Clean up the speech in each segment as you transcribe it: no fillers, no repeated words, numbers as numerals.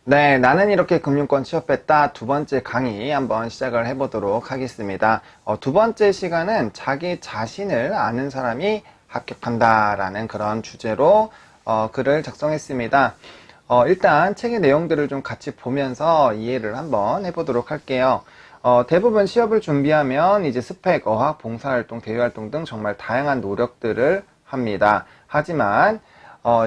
네, 나는 이렇게 금융권 취업했다 두 번째 강의 한번 시작을 해보도록 하겠습니다. 두 번째 시간은 자기 자신을 아는 사람이 합격한다라는 그런 주제로 글을 작성했습니다. 일단 책의 내용들을 좀 같이 보면서 이해를 한번 해보도록 할게요. 대부분 취업을 준비하면 이제 스펙, 어학, 봉사활동, 대외활동 등 정말 다양한 노력들을 합니다. 하지만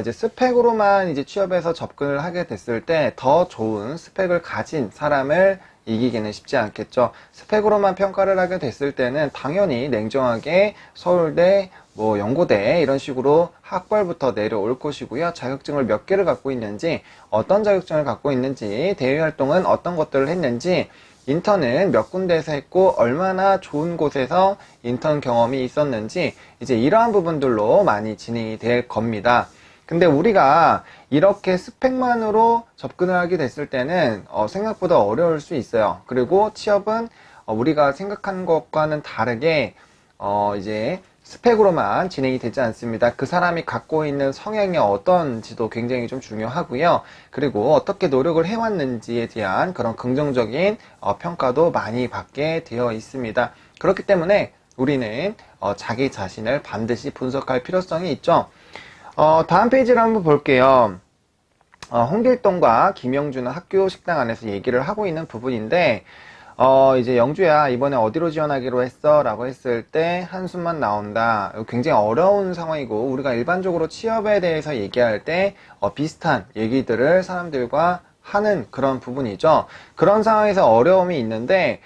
이제 스펙으로만 이제 취업해서 접근을 하게 됐을 때 더 좋은 스펙을 가진 사람을 이기기는 쉽지 않겠죠. 스펙으로만 평가를 하게 됐을 때는 당연히 냉정하게 서울대, 뭐 연고대 이런 식으로 학벌부터 내려올 것이고요. 자격증을 몇 개를 갖고 있는지, 어떤 자격증을 갖고 있는지, 대외활동은 어떤 것들을 했는지, 인턴은 몇 군데에서 했고 얼마나 좋은 곳에서 인턴 경험이 있었는지 이제 이러한 부분들로 많이 진행이 될 겁니다. 근데 우리가 이렇게 스펙만으로 접근을 하게 됐을 때는 생각보다 어려울 수 있어요. 그리고 취업은 우리가 생각하는 것과는 다르게 이제 스펙으로만 진행이 되지 않습니다. 그 사람이 갖고 있는 성향이 어떤지도 굉장히 좀 중요하고요. 그리고 어떻게 노력을 해왔는지에 대한 그런 긍정적인 평가도 많이 받게 되어 있습니다. 그렇기 때문에 우리는 자기 자신을 반드시 분석할 필요성이 있죠. 다음 페이지를 한번 볼게요. 홍길동과 김영준은 학교 식당 안에서 얘기를 하고 있는 부분인데, 이제 영주야, 이번에 어디로 지원하기로 했어? 라고 했을 때 한숨만 나온다. 굉장히 어려운 상황이고, 우리가 일반적으로 취업에 대해서 얘기할 때, 비슷한 얘기들을 사람들과 하는 그런 부분이죠. 그런 상황에서 어려움이 있는데,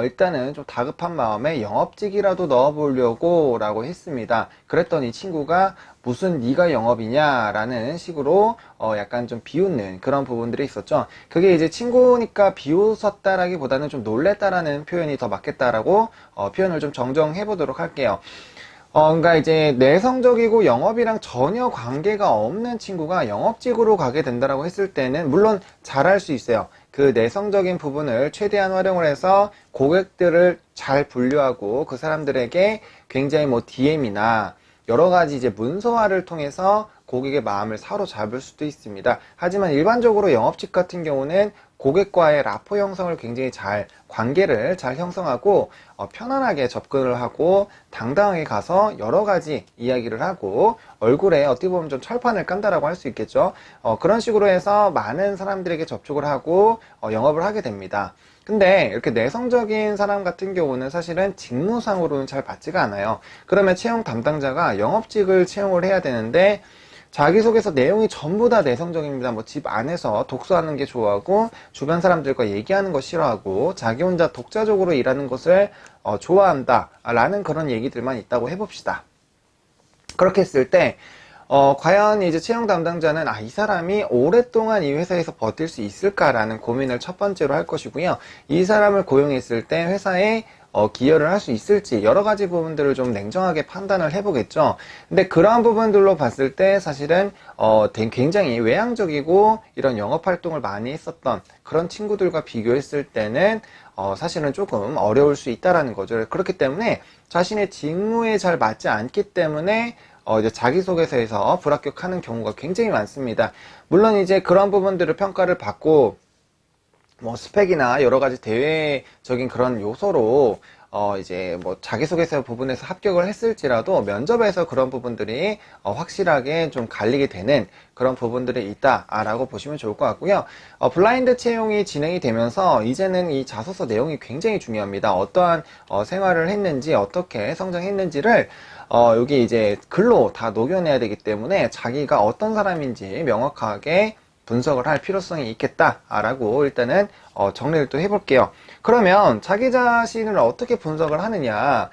일단은 좀 다급한 마음에 영업직이라도 넣어보려고 라고 했습니다. 그랬더니 친구가 무슨 네가 영업이냐 라는 식으로 약간 좀 비웃는 그런 부분들이 있었죠. 그게 이제 친구니까 비웃었다라기보다는 좀 놀랬다라는 표현이 더 맞겠다라고 표현을 좀 정정해 보도록 할게요. 그러니까 이제 내성적이고 영업이랑 전혀 관계가 없는 친구가 영업직으로 가게 된다라고 했을 때는 물론 잘할 수 있어요. 그 내성적인 부분을 최대한 활용을 해서 고객들을 잘 분류하고 그 사람들에게 굉장히 뭐 DM이나 여러 가지 이제 문서화를 통해서 고객의 마음을 사로잡을 수도 있습니다. 하지만 일반적으로 영업직 같은 경우는 고객과의 라포 형성을 굉장히 관계를 잘 형성하고 편안하게 접근을 하고 당당하게 가서 여러 가지 이야기를 하고 얼굴에 어떻게 보면 좀 철판을 깐다라고 할 수 있겠죠. 그런 식으로 해서 많은 사람들에게 접촉을 하고 영업을 하게 됩니다. 근데 이렇게 내성적인 사람 같은 경우는 사실은 직무상으로는 잘 받지가 않아요. 그러면 채용 담당자가 영업직을 채용을 해야 되는데 자기소개서 내용이 전부 다 내성적입니다. 뭐 집 안에서 독서하는 게 좋아하고 주변 사람들과 얘기하는 거 싫어하고 자기 혼자 독자적으로 일하는 것을 좋아한다 라는 그런 얘기들만 있다고 해봅시다. 그렇게 했을 때 과연 이제 채용 담당자는 이 사람이 오랫동안 이 회사에서 버틸 수 있을까라는 고민을 첫 번째로 할 것이고요. 이 사람을 고용했을 때 회사에 기여를 할 수 있을지 여러 가지 부분들을 좀 냉정하게 판단을 해보겠죠. 근데 그러한 부분들로 봤을 때 사실은 굉장히 외향적이고 이런 영업 활동을 많이 했었던 그런 친구들과 비교했을 때는 사실은 조금 어려울 수 있다라는 거죠. 그렇기 때문에 자신의 직무에 잘 맞지 않기 때문에 이제 자기소개서에서 불합격하는 경우가 굉장히 많습니다. 물론 이제 그런 부분들을 평가를 받고 뭐 스펙이나 여러 가지 대외적인 그런 요소로 이제 뭐 자기소개서 부분에서 합격을 했을지라도 면접에서 그런 부분들이 확실하게 좀 갈리게 되는 그런 부분들이 있다라고 보시면 좋을 것 같고요. 블라인드 채용이 진행이 되면서 이제는 이 자소서 내용이 굉장히 중요합니다. 어떠한 생활을 했는지 어떻게 성장했는지를 여기 이제 글로 다 녹여내야 되기 때문에 자기가 어떤 사람인지 명확하게 분석을 할 필요성이 있겠다라고 일단은 정리를 또 해볼게요. 그러면 자기 자신을 어떻게 분석을 하느냐?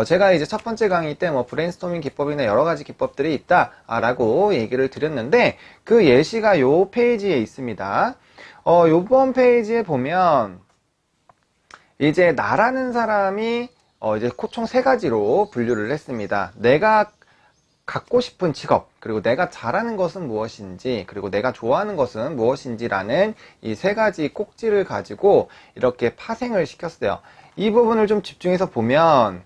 제가 이제 첫 번째 강의 때 뭐 브레인스토밍 기법이나 여러 가지 기법들이 있다라고 얘기를 드렸는데 그 예시가 요 페이지에 있습니다. 요번 페이지에 보면 이제 나라는 사람이 이제 총 세 가지로 분류를 했습니다. 내가 갖고 싶은 직업, 그리고 내가 잘하는 것은 무엇인지, 그리고 내가 좋아하는 것은 무엇인지라는 이 세 가지 꼭지를 가지고 이렇게 파생을 시켰어요. 이 부분을 좀 집중해서 보면,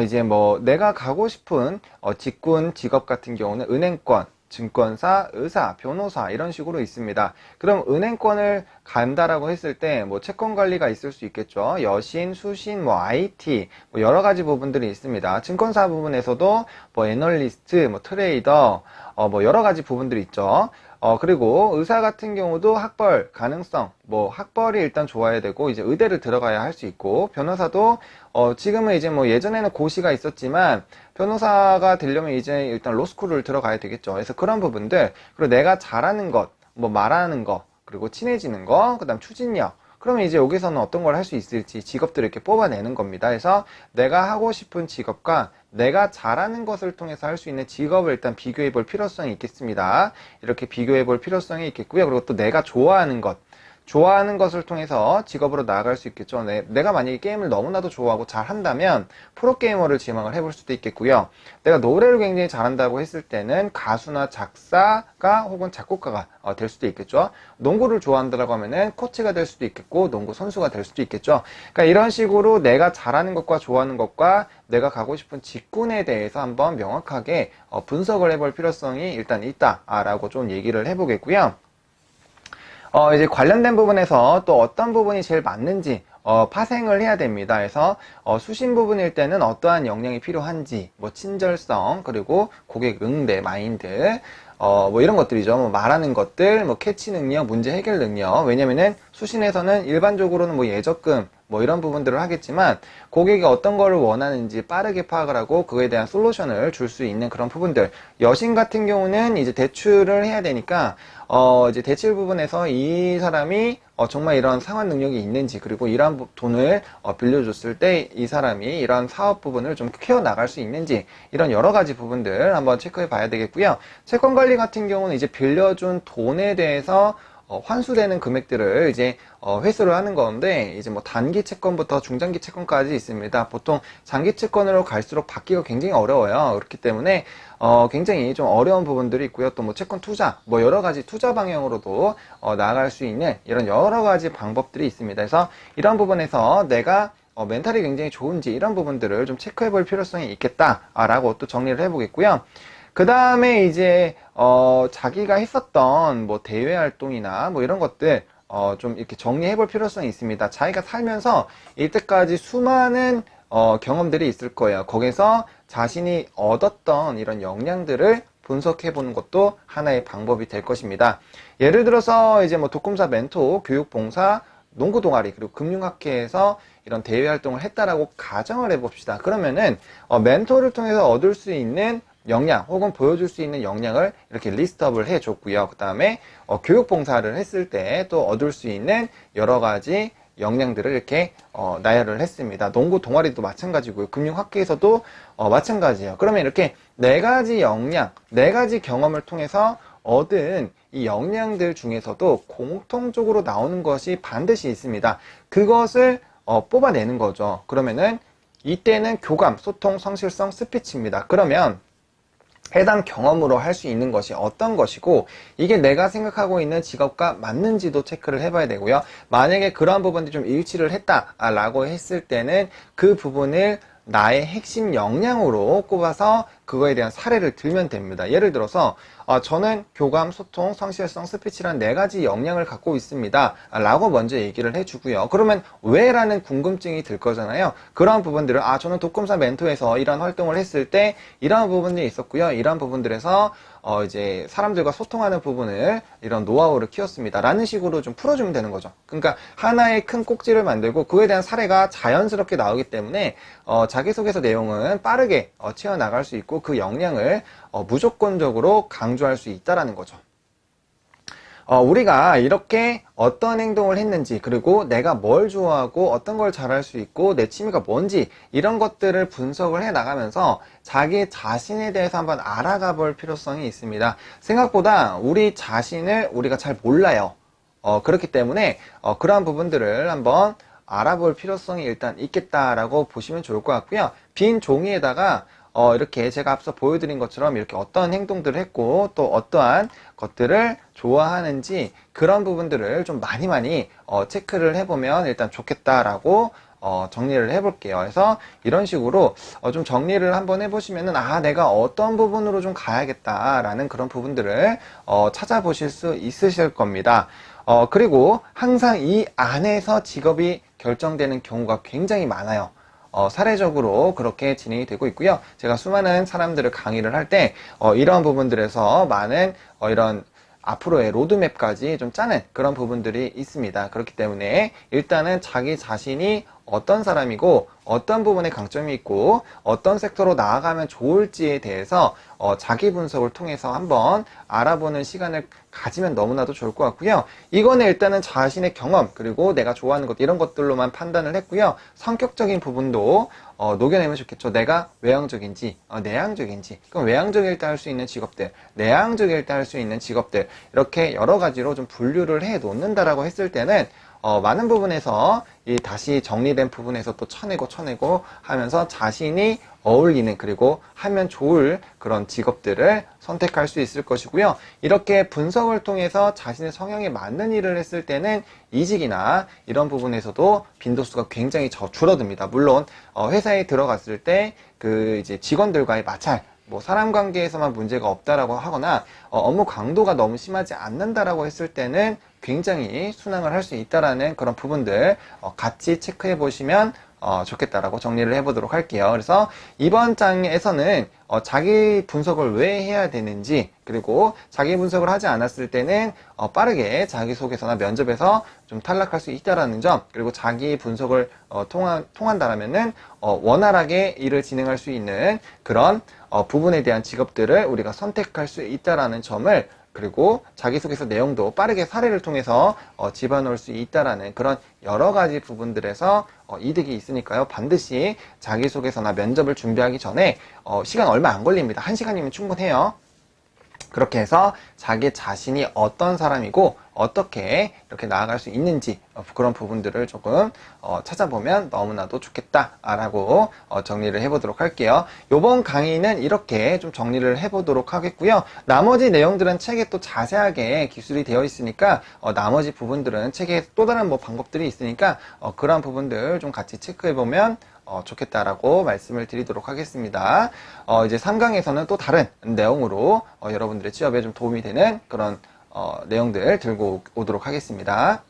이제 뭐 내가 가고 싶은 직군 직업 같은 경우는 은행권, 증권사, 의사, 변호사 이런 식으로 있습니다. 그럼 은행권을 간다라고 했을 때 뭐 채권 관리가 있을 수 있겠죠. 여신, 수신, 뭐 IT 뭐 여러 가지 부분들이 있습니다. 증권사 부분에서도 뭐 애널리스트, 뭐 트레이더 뭐 여러 가지 부분들이 있죠. 그리고 의사 같은 경우도 학벌 가능성, 뭐 학벌이 일단 좋아야 되고 이제 의대를 들어가야 할 수 있고, 변호사도 지금은 이제 뭐 예전에는 고시가 있었지만 변호사가 되려면 이제 일단 로스쿨을 들어가야 되겠죠. 그래서 그런 부분들, 그리고 내가 잘하는 것, 뭐 말하는 거, 그리고 친해지는 거, 그다음 추진력. 그러면 이제 여기서는 어떤 걸 할 수 있을지 직업들을 이렇게 뽑아내는 겁니다. 그래서 내가 하고 싶은 직업과 내가 잘하는 것을 통해서 할 수 있는 직업을 일단 비교해 볼 필요성이 있겠습니다. 이렇게 비교해 볼 필요성이 있겠고요. 그리고 또 내가 좋아하는 것을 통해서 직업으로 나아갈 수 있겠죠. 내가 만약에 게임을 너무나도 좋아하고 잘한다면 프로게이머를 지망을 해볼 수도 있겠고요. 내가 노래를 굉장히 잘한다고 했을 때는 가수나 작사가 혹은 작곡가가 될 수도 있겠죠. 농구를 좋아한다고 하면은 코치가 될 수도 있겠고 농구 선수가 될 수도 있겠죠. 그러니까 이런 식으로 내가 잘하는 것과 좋아하는 것과 내가 가고 싶은 직군에 대해서 한번 명확하게 분석을 해볼 필요성이 일단 있다라고 좀 얘기를 해보겠고요. 이제 관련된 부분에서 또 어떤 부분이 제일 맞는지 파생을 해야 됩니다. 그래서 수신 부분일 때는 어떠한 역량이 필요한지, 뭐 친절성, 그리고 고객 응대, 마인드, 뭐 이런 것들이죠. 뭐 말하는 것들, 뭐 캐치 능력, 문제 해결 능력. 왜냐면은 수신에서는 일반적으로는 뭐 예적금, 뭐 이런 부분들을 하겠지만 고객이 어떤 거를 원하는지 빠르게 파악을 하고 그거에 대한 솔루션을 줄 수 있는 그런 부분들. 여신 같은 경우는 이제 대출을 해야 되니까 이제 대출 부분에서 이 사람이 정말 이런 상환 능력이 있는지, 그리고 이러한 돈을 빌려줬을 때 이 사람이 이런 사업 부분을 좀 키워나갈 수 있는지, 이런 여러 가지 부분들 한번 체크해 봐야 되겠고요. 채권 관리 같은 경우는 이제 빌려준 돈에 대해서 환수되는 금액들을 이제 회수를 하는 건데, 이제 뭐 단기 채권부터 중장기 채권까지 있습니다. 보통 장기 채권으로 갈수록 받기가 굉장히 어려워요. 그렇기 때문에 굉장히 좀 어려운 부분들이 있고요. 또 뭐 채권 투자, 뭐 여러 가지 투자 방향으로도 나아갈 수 있는 이런 여러 가지 방법들이 있습니다. 그래서 이런 부분에서 내가 멘탈이 굉장히 좋은지 이런 부분들을 좀 체크해 볼 필요성이 있겠다라고 또 정리를 해보겠고요. 그 다음에 이제 자기가 했었던 뭐 대외 활동이나 뭐 이런 것들 좀 이렇게 정리해 볼 필요성이 있습니다. 자기가 살면서 이때까지 수많은 경험들이 있을 거예요. 거기서 자신이 얻었던 이런 역량들을 분석해 보는 것도 하나의 방법이 될 것입니다. 예를 들어서 이제 뭐 독금사 멘토, 교육봉사, 농구 동아리, 그리고 금융학회에서 이런 대외 활동을 했다라고 가정을 해봅시다. 그러면은 멘토를 통해서 얻을 수 있는 역량 혹은 보여줄 수 있는 역량을 이렇게 리스트업을 해줬고요. 그 다음에 교육봉사를 했을 때 또 얻을 수 있는 여러 가지 역량들을 이렇게 나열을 했습니다. 농구 동아리도 마찬가지고요. 금융학회에서도 마찬가지예요. 그러면 이렇게 네 가지 역량, 네 가지 경험을 통해서 얻은 이 역량들 중에서도 공통적으로 나오는 것이 반드시 있습니다. 그것을 뽑아내는 거죠. 그러면은 이때는 교감, 소통, 성실성, 스피치입니다. 그러면 해당 경험으로 할 수 있는 것이 어떤 것이고 이게 내가 생각하고 있는 직업과 맞는지도 체크를 해봐야 되고요. 만약에 그러한 부분들이 좀 일치를 했다라고 했을 때는 그 부분을 나의 핵심 역량으로 꼽아서 그거에 대한 사례를 들면 됩니다. 예를 들어서 저는 교감, 소통, 성실성, 스피치라는 네 가지 역량을 갖고 있습니다 라고 먼저 얘기를 해주고요. 그러면 왜? 라는 궁금증이 들 거잖아요. 그러한 부분들을 저는 독금사 멘토에서 이런 활동을 했을 때 이러한 부분들이 있었고요. 이러한 부분들에서 이제 사람들과 소통하는 부분을 이런 노하우를 키웠습니다 라는 식으로 좀 풀어주면 되는 거죠. 그러니까 하나의 큰 꼭지를 만들고 그에 대한 사례가 자연스럽게 나오기 때문에 자기소개서 내용은 빠르게 채워나갈 수 있고 그 역량을 무조건적으로 강조할 수 있다라는 거죠. 우리가 이렇게 어떤 행동을 했는지, 그리고 내가 뭘 좋아하고 어떤 걸 잘할 수 있고 내 취미가 뭔지 이런 것들을 분석을 해 나가면서 자기 자신에 대해서 한번 알아가 볼 필요성이 있습니다. 생각보다 우리 자신을 우리가 잘 몰라요. 그렇기 때문에 그러한 부분들을 한번 알아볼 필요성이 일단 있겠다라고 보시면 좋을 것 같고요. 빈 종이에다가 이렇게 제가 앞서 보여드린 것처럼 이렇게 어떠한 행동들을 했고 또 어떠한 것들을 좋아하는지 그런 부분들을 좀 많이 체크를 해보면 일단 좋겠다라고 정리를 해볼게요. 그래서 이런 식으로 좀 정리를 한번 해보시면은 내가 어떤 부분으로 좀 가야겠다라는 그런 부분들을 찾아보실 수 있으실 겁니다. 그리고 항상 이 안에서 직업이 결정되는 경우가 굉장히 많아요. 사례적으로 그렇게 진행이 되고 있고요. 제가 수많은 사람들을 강의를 할 때 이런 부분들에서 많은 이런 앞으로의 로드맵까지 좀 짜는 그런 부분들이 있습니다. 그렇기 때문에 일단은 자기 자신이 어떤 사람이고 어떤 부분에 강점이 있고 어떤 섹터로 나아가면 좋을지에 대해서 자기 분석을 통해서 한번 알아보는 시간을 가지면 너무나도 좋을 것 같고요. 이거는 일단은 자신의 경험 그리고 내가 좋아하는 것 이런 것들로만 판단을 했고요. 성격적인 부분도 녹여내면 좋겠죠. 내가 외향적인지 내향적인지, 그럼 외향적일 때 할 수 있는 직업들, 내향적일 때 할 수 있는 직업들, 이렇게 여러 가지로 좀 분류를 해 놓는다라고 했을 때는 많은 부분에서 이 다시 정리된 부분에서 또 쳐내고 하면서 자신이 어울리는 그리고 하면 좋을 그런 직업들을 선택할 수 있을 것이고요. 이렇게 분석을 통해서 자신의 성향에 맞는 일을 했을 때는 이직이나 이런 부분에서도 빈도수가 굉장히 줄어듭니다. 물론 회사에 들어갔을 때 그 이제 직원들과의 마찰, 뭐 사람 관계에서만 문제가 없다라고 하거나 업무 강도가 너무 심하지 않는다라고 했을 때는 굉장히 순항을 할 수 있다라는 그런 부분들 같이 체크해 보시면 좋겠다라고 정리를 해보도록 할게요. 그래서 이번 장에서는 자기 분석을 왜 해야 되는지, 그리고 자기 분석을 하지 않았을 때는 빠르게 자기소개서나 면접에서 좀 탈락할 수 있다라는 점, 그리고 자기 분석을 통한다라면은 원활하게 일을 진행할 수 있는 그런 부분에 대한 직업들을 우리가 선택할 수 있다라는 점을, 그리고 자기소개서 내용도 빠르게 사례를 통해서 집어넣을 수 있다라는 그런 여러 가지 부분들에서 이득이 있으니까요. 반드시 자기소개서나 면접을 준비하기 전에 시간 얼마 안 걸립니다. 1시간이면 충분해요. 그렇게 해서 자기 자신이 어떤 사람이고 어떻게 이렇게 나아갈 수 있는지 그런 부분들을 조금 찾아보면 너무나도 좋겠다라고 정리를 해보도록 할게요. 이번 강의는 이렇게 좀 정리를 해보도록 하겠고요. 나머지 내용들은 책에 또 자세하게 기술이 되어 있으니까 나머지 부분들은 책에 또 다른 뭐 방법들이 있으니까 그런 부분들 좀 같이 체크해보면 좋겠다라고 말씀을 드리도록 하겠습니다. 이제 3강에서는 또 다른 내용으로 여러분들의 취업에 좀 도움이 되는 그런 내용들 들고 오도록 하겠습니다.